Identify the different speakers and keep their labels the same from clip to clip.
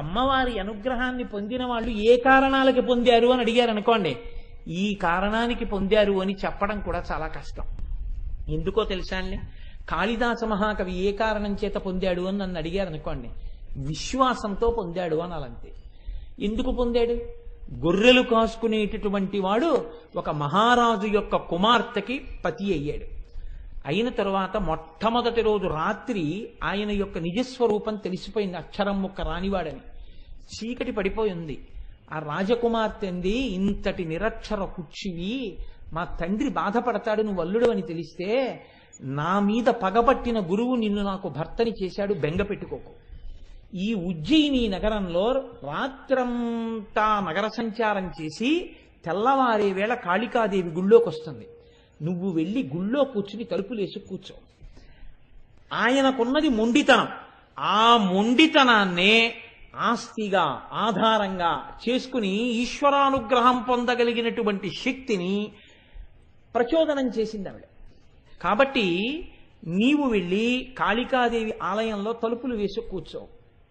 Speaker 1: అమ్మవారి అనుగ్రహాన్ని పొందిన వాళ్ళు ఏ కారణాలకి పొందారు అని అడిగారు అనుకోండి, ఈ కారణానికి పొందారు అని చెప్పడం కూడా చాలా కష్టం. ఎందుకో తెలుసా అండి? కాళిదాస మహాకవి ఏ కారణం చేత పొందాడు అని నన్ను అడిగారు అనుకోండి, విశ్వాసంతో పొందాడు అనాలంతే. ఎందుకు పొందాడు? గొర్రెలు కాసుకునేటటువంటి వాడు ఒక మహారాజు యొక్క కుమార్తెకి పతి అయ్యాడు. అయిన తరువాత మొట్టమొదటి రోజు రాత్రి ఆయన యొక్క నిజస్వరూపం తెలిసిపోయింది, అక్షరం ముక్క రానివాడని. చీకటి పడిపోయింది. ఆ రాజకుమార్తె అంది, ఇంతటి నిరక్షర కుచ్చివి, మా తండ్రి బాధపడతాడు నువ్వు అల్లుడు అని తెలిస్తే, నా మీద పగబట్టిన గురువు నిన్ను నాకు భర్తని చేశాడు, బెంగ పెట్టుకోకు. ఈ ఉజ్జయిని నగరంలో రాత్రంతా నగర సంచారం చేసి తెల్లవారే వేళ కాళికాదేవి గుళ్ళోకి వస్తుంది. నువ్వు వెళ్ళి గుళ్ళో కూర్చుని తలుపులేసి కూర్చో. ఆయనకున్నది మొండితనం. ఆ మొండితనాన్నే ఆస్తిగా ఆధారంగా చేసుకుని ఈశ్వరానుగ్రహం పొందగలిగినటువంటి శక్తిని ప్రచోదనం చేసింది ఆవిడ. కాబట్టి నీవు వెళ్ళి కాళికాదేవి ఆలయంలో తలుపులు వేసి కూర్చో.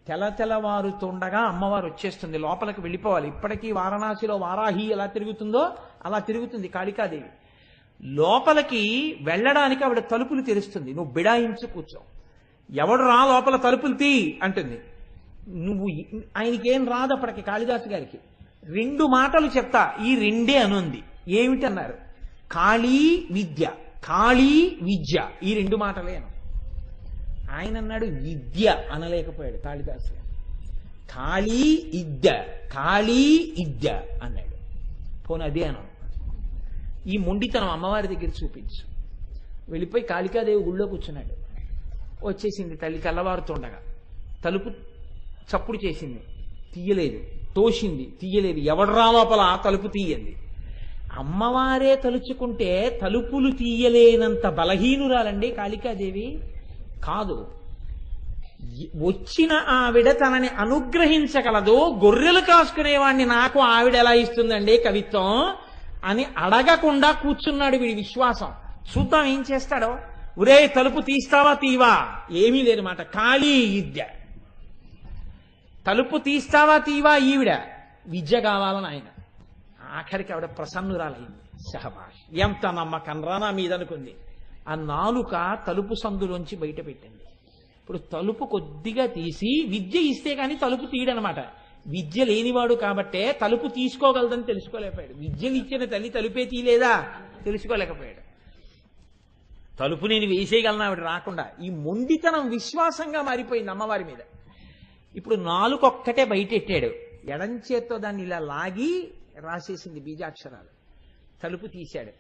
Speaker 1: తెల్లవారుతుండగా అమ్మవారు వచ్చేస్తుంది, లోపలికి వెళ్ళిపోవాలి. ఇప్పటికీ వారణాసిలో వారాహి ఎలా తిరుగుతుందో అలా తిరుగుతుంది కాళికాదేవి. లోపలికి వెళ్ళడానికి ఆవిడ తలుపులు తెరుస్తుంది, నువ్వు బిడాయించి కూర్చో. ఎవడు రా లోపల తలుపులు తీ అంటుంది. నువ్వు ఆయనకేం రాదు అప్పటికి కాళిదాసు గారికి. 2 మాటలు చెప్తా, ఈ 2 అనుంది. ఏమిటన్నారు? కాళీ విద్య, కాళీ విద్య, ఈ 2 మాటలే అను. ఆయన అన్నాడు విద్య అనలేకపోయాడు కాళిదాసు. కాళీ ఇద్య, కాళీ ఇద్య అన్నాడు. పోనీ అదే అను. ఈ మొండితనం అమ్మవారి దగ్గర చూపించు. వెళ్ళిపోయి కాళికాదేవి గుళ్ళో కూర్చున్నాడు. వచ్చేసింది తల్లి తెల్లవారుతుండగా. తలుపు చప్పుడు చేసింది, తీయలేదు. తోసింది, తీయలేదు. ఎవడరా లోపల తలుపు తీయండి. అమ్మవారే తలుచుకుంటే తలుపులు తీయలేనంత బలహీనురాలండి కాళికాదేవి కాదు. వచ్చిన ఆవిడ తనని అనుగ్రహించగలదు. గొర్రెలు కాసుకునేవాడిని నాకు ఆవిడ ఎలా ఇస్తుందండి కవిత్వం అని అడగకుండా కూర్చున్నాడు వీడి విశ్వాసం. చూద్దాం ఏం చేస్తాడో. ఒరే తలుపు తీస్తావా తీవా? ఏమీ లేదు మాట. కాళీ విద్య, తలుపు తీస్తావా తీవా ఈవిడ. విద్య కావాలని ఆయన. ఆఖరికి ఆవిడ ప్రసన్నురాలైంది. శహబాష్, ఎంత నమ్మకం రా నా మీద అనుకుంది. ఆ నాలుక తలుపు సందులోంచి బయట పెట్టింది. ఇప్పుడు తలుపు కొద్దిగా తీసి విద్య ఇస్తే కానీ తలుపు తీయడనమాట. విద్య లేనివాడు కాబట్టే తలుపు తీసుకోగలదని తెలుసుకోలేకపోయాడు. విద్యలు ఇచ్చిన తల్లి తలుపే తీయలేదా తెలుసుకోలేకపోయాడు. తలుపు నేను వేసేయగలను ఆవిడ రాకుండా. ఈ మొండితనం విశ్వాసంగా మారిపోయింది అమ్మవారి మీద. ఇప్పుడు నాలుకొక్కటే బయటెట్టాడు. ఎడం చేత్తో దాన్ని ఇలా లాగి రాసేసింది బీజాక్షరాలు. తలుపు తీశాడు.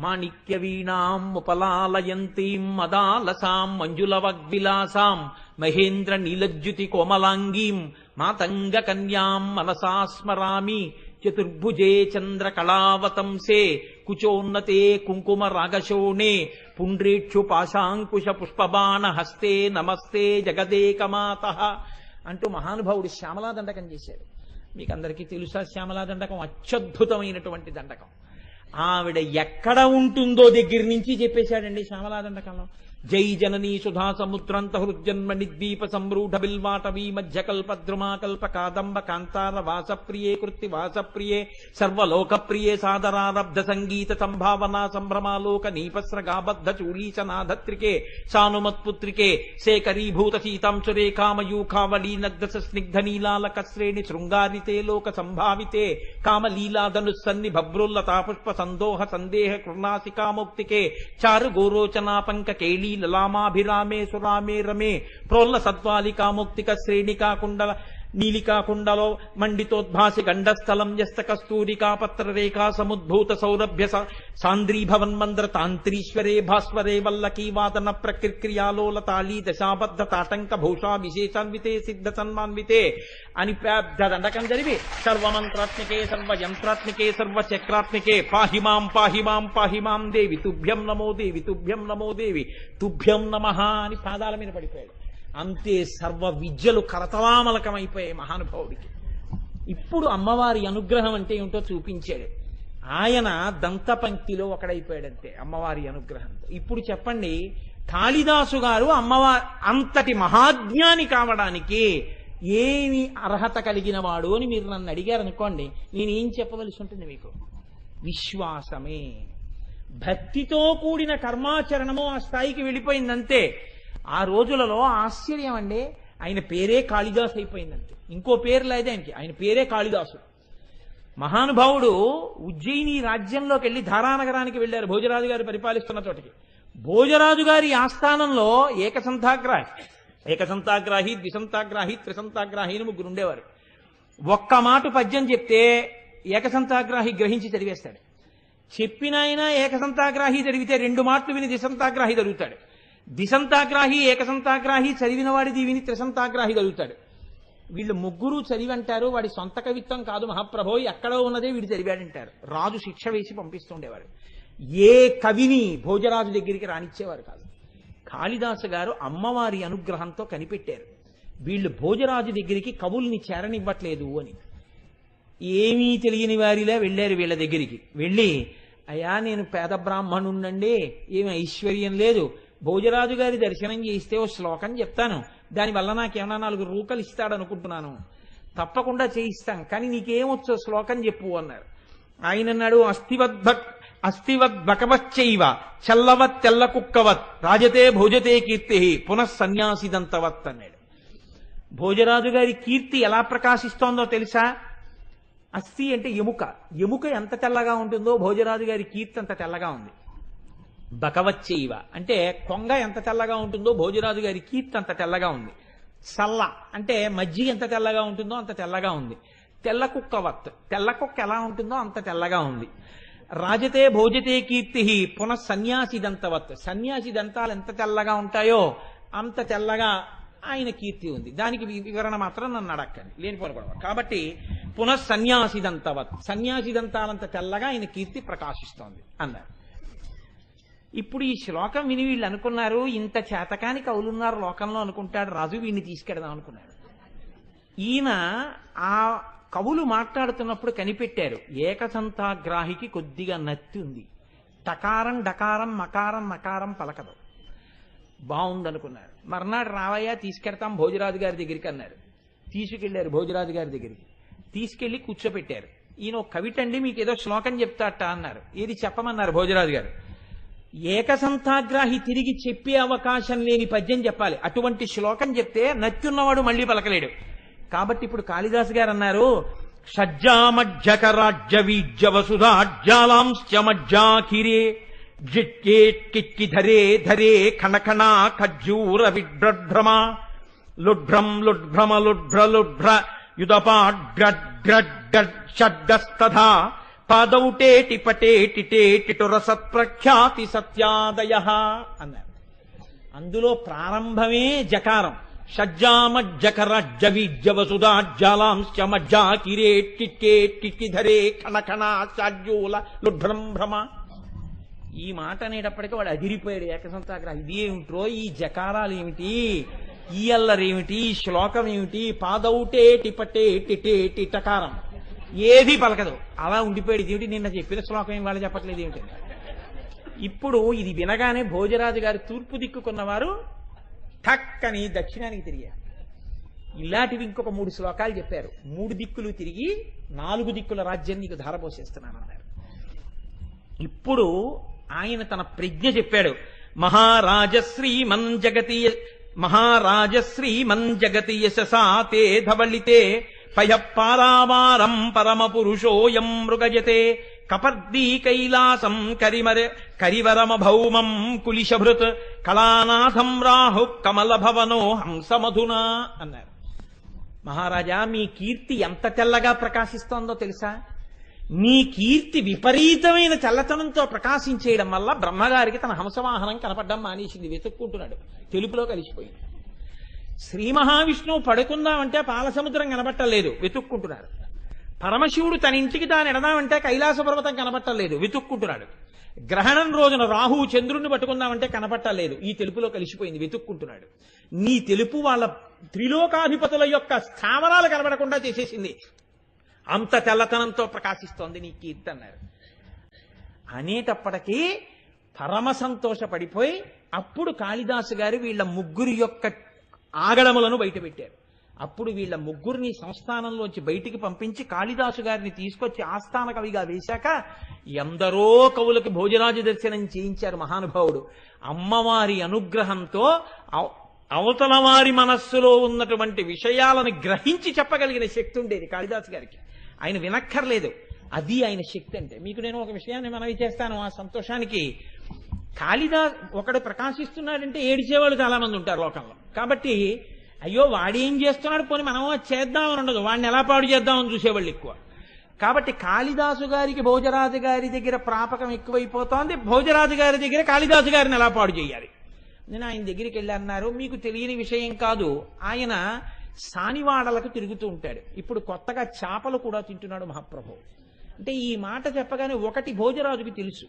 Speaker 1: మాణిక్య వీణాం ఉపలాలయంతీం మదాలసాం మంజులవగ్విలాసాం మహేంద్ర నీలజ్యుతి కోమలాంగీం మాతంగ కన్యాం మనసా స్మరామి చతుర్భుజే చంద్ర కళావతంసే కుచోన్నతే కుంకుమ రాగశోణే పుండ్రేక్షు పాశాంకుశ పుష్పబాణ హస్తే నమస్తే జగదేకమాత అంటూ మహానుభావుడు శ్యామలా దండకం చేశాడు. మీకు అందరికీ తెలుసా శ్యామలా దండకం అత్యద్భుతమైనటువంటి దండకం. ఆవిడ ఎక్కడ ఉంటుందో దగ్గర నుంచి చెప్పేశాడండి శ్యామలా దండకంలో. జై జననీ సుధా సముద్రంత హృజ్జన్మ నిద్వీప సంరూఢ బిల్వాటవీ మధ్యకల్పద్రుమాకల్ప కాదంబ కాంతార వాసప్రియే కృత్తి వాసప్రియే సర్వలోకప్రియే సాదరారబ్ధ సంగీత సంభావనా సంభ్రమాలోక నీపస్రగాబద్ధ చూలీచనాధత్రికే సానుమత్పుత్రికే శేఖరీభూత సీతాంశురే కామయూఖావళీ నగ్ధస స్నిగ్ధ నీలాలక శ్రేణి శృంగారితే లోక సంభావితే కామలీలాధనుస్సన్ని భభ్రుల్లతా పుష్ప సందోహ సందేహ కృణాసికామౌక్తికే చారు గోరోచనా పంక కేళీ లలామాభిరామే సురామే రమే ప్రోల్ల సద్వాలికాముక్తిక శ్రేణికా కుండల నీలికా కుండలో మండితోద్భాసి గండస్థలం యస్త కస్తూరికా పత్రరేఖా సముద్భూత సౌరభ్య సాంద్రీభవన్మంద్ర తాంత్రీశ్వరే భాస్వరే వల్లకీ వాదన ప్రక్రియాలోల తాళీ దశాబద్ధ తాటంక భూషా విశేషాన్వితే సిద్ధ సన్మాన్వితే అని పెద్ద దండకం జరిపి సర్వమంత్రాత్మికే సర్వయంత్రాత్మికే సర్వచక్రాత్మికే పాహిమాం పాహిమాం పాహిమాం దేవి తుభ్యం నమో దేవి తుభ్యం నమో దేవి తుభ్యం నమః అని పాదాల మీద పడిపోయాడు. అంతే సర్వ విద్యలు కరతలామలకమైపోయాయి మహానుభావుడికి. ఇప్పుడు అమ్మవారి అనుగ్రహం అంటే ఏమిటో చూపించాడు. ఆయన దంతపంక్తిలో ఒకడైపోయాడంతే అమ్మవారి అనుగ్రహంతో. ఇప్పుడు చెప్పండి, కాళిదాసు గారు అమ్మవారి అంతటి మహాజ్ఞాని కావడానికి ఏమి అర్హత కలిగిన వాడు అని మీరు నన్ను అడిగారనుకోండి, నేనేం చెప్పవలసి ఉంటుంది మీకు? విశ్వాసమే. భక్తితో కూడిన కర్మాచరణము ఆ స్థాయికి వెళ్ళిపోయిందంతే. ఆ రోజులలో ఆశ్చర్యం అండి, ఆయన పేరే కాళిదాసు అయిపోయిందంతే. ఇంకో పేరు లేదు ఆయనకి, ఆయన పేరే కాళిదాసు. మహానుభావుడు ఉజ్జయిని రాజ్యంలోకి వెళ్ళి ధారానగరానికి వెళ్ళారు, భోజరాజు గారు పరిపాలిస్తున్న చోటికి. భోజరాజు గారి ఆస్థానంలో ఏకసంతాగ్రాహి, ద్విసంతాగ్రాహి, త్రిసంతాగ్రాహి అని ముగ్గురు ఉండేవారు. ఒక్క మాట పద్యం చెప్తే ఏకసంతాగ్రాహి గ్రహించి చదివేస్తాడు. చెప్పిన ఆయన ఏకసంతాగ్రాహి చదివితే 2 మాటలు విని ద్విసంతాగ్రాహి చదువుతాడు. ద్విసంతాగ్రాహి ఏకసంతాగ్రాహి చదివిన వాడిది విని త్రిసంతాగ్రాహి చదువుతాడు. వీళ్ళు ముగ్గురు చదివి అంటారు, వాడి సొంత కవిత్వం కాదు మహాప్రభో, ఎక్కడో ఉన్నదే వీడు చదివాడంటారు. రాజు శిక్ష వేసి పంపిస్తుండేవాడు. ఏ కవిని భోజరాజు దగ్గరికి రానిచ్చేవారు కాదు. కాళిదాసు గారు అమ్మవారి అనుగ్రహంతో కనిపెట్టారు, వీళ్ళు భోజరాజు దగ్గరికి కవుల్ని చేరనివ్వట్లేదు అని. ఏమీ తెలియని వారిలా వెళ్ళారు వీళ్ళ దగ్గరికి. వెళ్ళి, అయ్యా నేను పేద బ్రాహ్మణుండండి, ఏమి ఐశ్వర్యం లేదు, భోజరాజు గారి దర్శనం చేయిస్తే ఓ శ్లోకం చెప్తాను, దానివల్ల నాకేమన్నా 4 రూకలు ఇస్తాడనుకుంటున్నాను, తప్పకుండా చేయిస్తాను, కానీ నీకేమొచ్చో శ్లోకం చెప్పు అన్నారు. ఆయన అన్నాడు, అస్థివద్భకవచ్చైవ చల్లవత్ తెల్ల కుక్కవత్ రాజతే భోజతే కీర్తి పునఃసన్యాసిదంతవత్ అన్నాడు. భోజరాజు గారి కీర్తి ఎలా ప్రకాశిస్తోందో తెలుసా? అస్థి అంటే ఎముక, ఎముక ఎంత తెల్లగా ఉంటుందో భోజరాజు గారి కీర్తి అంత తెల్లగా ఉంది. బకవచ్చైవ అంటే కొంగ ఎంత తెల్లగా ఉంటుందో భోజరాజు గారి కీర్తి అంత తెల్లగా ఉంది. చల్ల అంటే మజ్జిగ ఎంత తెల్లగా ఉంటుందో అంత తెల్లగా ఉంది. తెల్ల కుక్కవత్, తెల్ల కుక్క ఎలా ఉంటుందో అంత తెల్లగా ఉంది. రాజతే భోజతే కీర్తి పునఃసన్యాసి దంతవత్, సన్యాసి దంతాలు ఎంత తెల్లగా ఉంటాయో అంత తెల్లగా ఆయన కీర్తి ఉంది. దానికి వివరణ మాత్రం నన్ను అడక్కండి, లేనిపోను గొడవ. కాబట్టి పునఃసన్యాసి దంతవత్, సన్యాసి దంతాలంత తెల్లగా ఆయన కీర్తి ప్రకాశిస్తోంది అన్నారు. ఇప్పుడు ఈ శ్లోకం విని వీళ్ళు అనుకున్నారు, ఇంత చేతకాని కవులున్నారు లోకంలో అనుకుంటాడు రాజు, వీడిని తీసుకెడదాం అనుకున్నాడు. ఈయన ఆ కవులు మాట్లాడుతున్నప్పుడు కనిపెట్టారు, ఏకసంతాగ్రాహికి కొద్దిగా నత్తి ఉంది, టకారం డకారం మకారం నకారం పలకదు, బాగుందనుకున్నారు. మర్నాడు రావయ్యా తీసుకెడతాం భోజరాజు గారి దగ్గరికి అన్నారు. తీసుకెళ్లారు భోజరాజు గారి దగ్గరికి, తీసుకెళ్లి కూర్చోపెట్టారు. ఈయన కవిటండి, మీకు ఏదో శ్లోకం చెప్తాట అన్నారు. ఏది చెప్పమన్నారు భోజరాజు గారు. ఏకసంతాగ్రాహి తిరిగి చెప్పే అవకాశం లేని పద్యం చెప్పాలి, అటువంటి శ్లోకం చెప్తే నత్యున్నవాడు మళ్ళీ పలకలేడు. కాబట్టి ఇప్పుడు కాళిదాసు గారు అన్నారు, షజ్జామజ్జకరాజ్య వీజ్య వసుధాజ్జాలాంశ్చ మజ్జాకిరే జిట్కేట్కిక్కి ధరే ధరే ఖణఖణా ఖజ్జూర విడ్రభ్రమ లుడ్భ్రం లుడ్భ్రమ లుడ్భ్ర లుడ్భ్ర యుదపాడ్డస్తథా పాదౌటేటి పటేటిటేటిటు రసత్ప్రఖ్యాతి సత్యాదయ అన్నారు. అందులో ప్రారంభమే జకారం. షజ్జామజ్జకరజ్జవీజ్య వసుధాజ్జాలాంశ్చ మజ్జాకిరేట్కిక్కేట్కిక్కి ధరే ఖణఖణా షాజ్జూల లుడ్భ్రం భ్రమ. ఈ మాట అనేటప్పటికీ వాడు అదిరిపోయాడు ఏకసంతాగ్రహం. ఇది ఏమిట్రో, ఈ జకారాలు ఏమిటి, ఈ అల్లరేమిటి, ఈ శ్లోకం ఏమిటి, పాదౌటేటి పటేటిటేటి టకారం ఏది పలకదు, అలా ఉండిపోయాడు. ఇదేమిటి, నిన్న చెప్పిన శ్లోకం ఏం వాళ్ళు చెప్పట్లేదు ఏమిటి. ఇప్పుడు ఇది వినగానే భోజరాజు గారు తూర్పు దిక్కుకున్నవారు ఠక్కని దక్షిణానికి తిరిగారు. ఇలాంటివి ఇంకొక 3 శ్లోకాలు చెప్పారు. 3 దిక్కులు తిరిగి 4 దిక్కుల రాజ్యం నీకు ధారపోసేస్తున్నానన్నారు. ఇప్పుడు ఆయన తన ప్రజ్ఞ చెప్పాడు. మహారాజశ్రీమన్ జగతి యశసా తే ధవళితే పయఃపారావారం పరమ పురుషోయం మృగజతే కపర్దీ కైలాసం కరివరమ భౌమం కులిశభృత్ కళానాథం రాహు కమల భవనో హంసమధునా అన్నారు. మహారాజా, మీ కీర్తి ఎంత తెల్లగా ప్రకాశిస్తోందో తెలుసా? నీ కీర్తి విపరీతమైన చల్లతనంతో ప్రకాశించేయడం వల్ల బ్రహ్మగారికి తన హంసవాహనం కనపడ్డం మానేసింది, వెతుక్కుంటున్నాడు, తెలుపులో కలిసిపోయింది. శ్రీ మహావిష్ణువు పడుకుందామంటే పాలసముద్రం కనపట్టలేదు, వెతుక్కుంటున్నాడు. పరమశివుడు తన ఇంటికి తాను ఎడదామంటే కైలాస పర్వతం కనపట్టలేదు, వెతుక్కుంటున్నాడు. గ్రహణం రోజున రాహువు చంద్రుణ్ణి పట్టుకుందామంటే కనపట్టలేదు, ఈ తెలుపులో కలిసిపోయింది, వెతుక్కుంటున్నాడు. నీ తెలుపు వాళ్ళ త్రిలోకాధిపతుల యొక్క స్థావరాలు కనబడకుండా చేసేసింది, అంత తెల్లతనంతో ప్రకాశిస్తోంది నీ కీర్తి అన్నారు. అనేటప్పటికీ పరమ సంతోషపడిపోయి అప్పుడు కాళిదాసు గారు వీళ్ళ ముగ్గురు యొక్క ఆగడములను బయటపెట్టారు. అప్పుడు వీళ్ళ ముగ్గురిని సంస్థానంలోంచి బయటికి పంపించి కాళిదాసు గారిని తీసుకొచ్చి ఆస్థాన కవిగా వేశాక ఎందరో కవులకి భోజరాజు దర్శనం చేయించారు మహానుభావుడు. అమ్మవారి అనుగ్రహంతో అవతల వారి మనస్సులో ఉన్నటువంటి విషయాలను గ్రహించి చెప్పగలిగిన శక్తి ఉండేది కాళిదాసు గారికి. ఆయన వినక్కర్లేదు, అది ఆయన శక్తి అంటే. మీకు నేను ఒక విషయాన్ని మనవి చేస్తాను. ఆ సంతోషానికి కాళిదాస్ ఒకడు ప్రకాశిస్తున్నాడంటే ఏడిచేవాళ్ళు చాలా మంది ఉంటారు లోకంలో. కాబట్టి అయ్యో వాడేం చేస్తున్నాడు, పోనీ మనం చేద్దామని ఉండదు, వాడిని ఎలా పాడు చేద్దామని చూసేవాళ్ళు ఎక్కువ. కాబట్టి కాళిదాసు గారికి భోజరాజు గారి దగ్గర ప్రాపకం ఎక్కువైపోతోంది, భోజరాజు గారి దగ్గర కాళిదాసు గారిని ఎలా పాడు చేయాలి. నేను ఆయన దగ్గరికి వెళ్ళి అన్నారు, మీకు తెలియని విషయం కాదు, ఆయన సానివాడలకు తిరుగుతూ ఉంటాడు. ఇప్పుడు కొత్తగా చేపలు కూడా తింటున్నాడు మహాప్రభు. అంటే ఈ మాట చెప్పగానే ఒకటి భోజరాజుకి తెలుసు,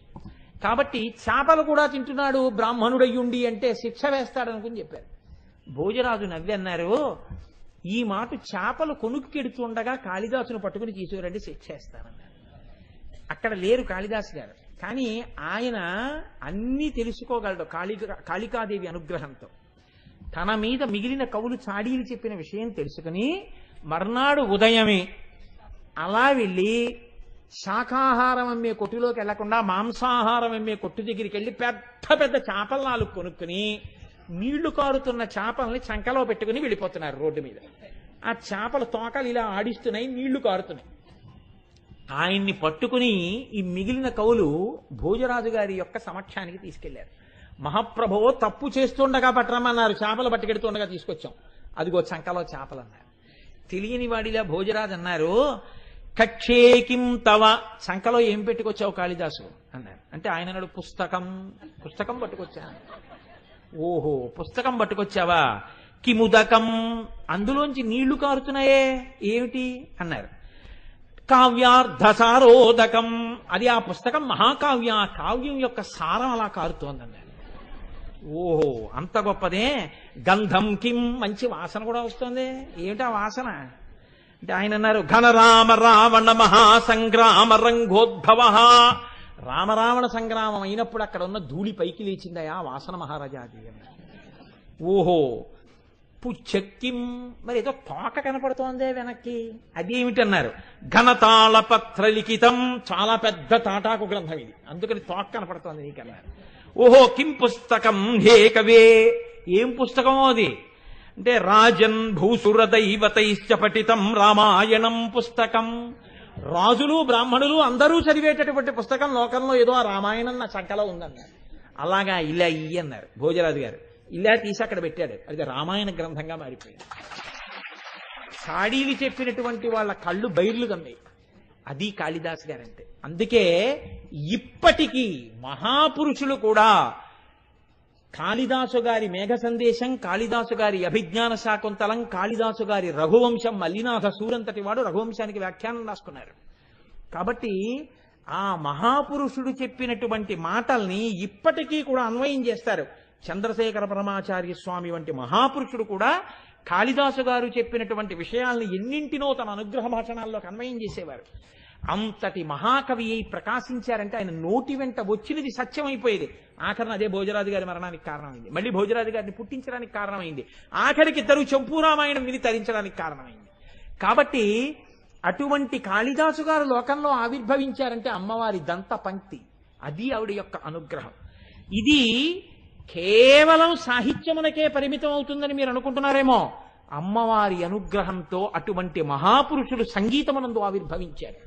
Speaker 1: కాబట్టి చేపలు కూడా తింటున్నాడు బ్రాహ్మణుడయ్యుండి అంటే శిక్ష వేస్తాడనుకుని చెప్పారు. భోజరాజు నవ్వి అన్నారు, ఈ మాట చేపలు కొనుక్కెడుతుండగా కాళిదాసును పట్టుకుని తీసుకురండి శిక్ష వేస్తానన్నారు. అక్కడ లేరు కాళిదాసు గారు, కానీ ఆయన అన్నీ తెలుసుకోగలడు కాళికాదేవి అనుగ్రహంతో. తన మీద మిగిలిన కవులు చాడీలు చెప్పిన విషయం తెలుసుకుని మర్నాడు ఉదయమే అలా వెళ్ళి శాకాహారం అమ్మే కొట్టులోకి వెళ్లకుండా మాంసాహారం అమ్మే కొట్టు దగ్గరికి వెళ్ళి పెద్ద పెద్ద చేపలు 4 కొనుక్కుని నీళ్లు కారుతున్న చేపల్ని చంకలో పెట్టుకుని వెళ్ళిపోతున్నారు రోడ్డు మీద. ఆ చేపల తోకలు ఇలా ఆడిస్తున్నాయి, నీళ్లు కారుతున్నాయి. ఆయన్ని పట్టుకుని ఈ మిగిలిన కవులు భోజరాజు గారి యొక్క సమక్షానికి తీసుకెళ్లారు. మహాప్రభువు తప్పు చేస్తుండగా పట్టరమన్నారు, చేపలు పట్టుకెడుతుండగా తీసుకొచ్చాం, అదిగో చంకలో చేపలు అన్నారు. తెలియని వాడిలా భోజరాజు అన్నారు, కక్షేకిం తవ, చంకలో ఏం పెట్టుకొచ్చావు కాళిదాసు అన్నారు. అంటే ఆయన అన్నాడు, పుస్తకం పట్టుకొచ్చాను. ఓహో పుస్తకం పట్టుకొచ్చావా, కిముదకం, అందులోంచి నీళ్లు కారుతున్నాయే ఏమిటి అన్నారు. కావ్యార్థసారోదకం, అది ఆ పుస్తకం మహాకావ్యం, ఆ కావ్యం యొక్క సారం అలా కారుతోందన్నారు. ఓహో అంత గొప్పదే. గంధం కిం, మంచి వాసన కూడా వస్తుంది, ఏమిటా వాసన అంటే ఆయన అన్నారు, ఘనరామ రావణ మహాసంగ్రామ రంగోద్భవ, రామరావణ సంగ్రామం అయినప్పుడు అక్కడ ఉన్న ధూళి పైకి లేచిందయా వాసన మహారాజాది అన్నారు. ఓహో పుచ్చక్కిం, మరి ఏదో తోక కనపడుతోందే వెనక్కి, అదేమిటన్నారు. ఘనతాళ పత్ర లిఖితం, చాలా పెద్ద తాటాకు గ్రంథం ఇది, అందుకని తోక కనపడుతోంది నీకన్నారు. ఓహో కిం పుస్తకం హే కవే, ఏం పుస్తకమో అది అంటే రాజన్ భూసుర దైవతైశ్చ పఠితం రామాయణం పుస్తకం, రాజులు బ్రాహ్మణులు అందరూ చదివేటటువంటి పుస్తకం లోకంలో ఏదో ఆ రామాయణం నా చంకలో ఉందన్నారు. అలాగా ఇలా ఇయ్యి అన్నారు భోజరాజు గారు. ఇలా తీసి అక్కడ పెట్టాడు, అది రామాయణ గ్రంథంగా మారిపోయింది. చాడీలు చెప్పినటువంటి వాళ్ళ కళ్ళు బైర్లు కమ్మాయి, అది కాళిదాసు గారంటే. అందుకే ఇప్పటికీ మహాపురుషులు కూడా కాళిదాసు గారి మేఘ సందేశం, కాళిదాసు గారి అభిజ్ఞాన శాకుంతలం, కాళిదాసు గారి రఘువంశం, మల్లినాథ సూరంతటి వాడు రఘువంశానికి వ్యాఖ్యానం రాసుకున్నారు. కాబట్టి ఆ మహాపురుషుడు చెప్పినటువంటి మాటల్ని ఇప్పటికీ కూడా అన్వయం చేస్తారు. చంద్రశేఖర పరమాచార్య స్వామి వంటి మహాపురుషుడు కూడా కాళిదాసు గారు చెప్పినటువంటి విషయాల్ని ఎన్నింటినో తన అనుగ్రహ భాషణాల్లోకి అన్వయం చేసేవారు. అంతటి మహాకవి అయి ప్రకాశించారంటే ఆయన నోటి వెంట వచ్చినది సత్యమైపోయేది. ఆఖరణ అదే భోజరాజు గారి మరణానికి కారణమైంది, మళ్ళీ భోజరాజు గారిని పుట్టించడానికి కారణమైంది, ఆఖరికి ఇద్దరు చంపూరామాయణం విని తరించడానికి కారణమైంది. కాబట్టి అటువంటి కాళిదాసు గారు లోకంలో ఆవిర్భవించారంటే అమ్మవారి దంత పంక్తి, అది ఆవిడ యొక్క అనుగ్రహం. ఇది కేవలం సాహిత్యమునకే పరిమితం అవుతుందని మీరు అనుకుంటున్నారేమో, అమ్మవారి అనుగ్రహంతో అటువంటి మహాపురుషులు సంగీతమునందు ఆవిర్భవించారు.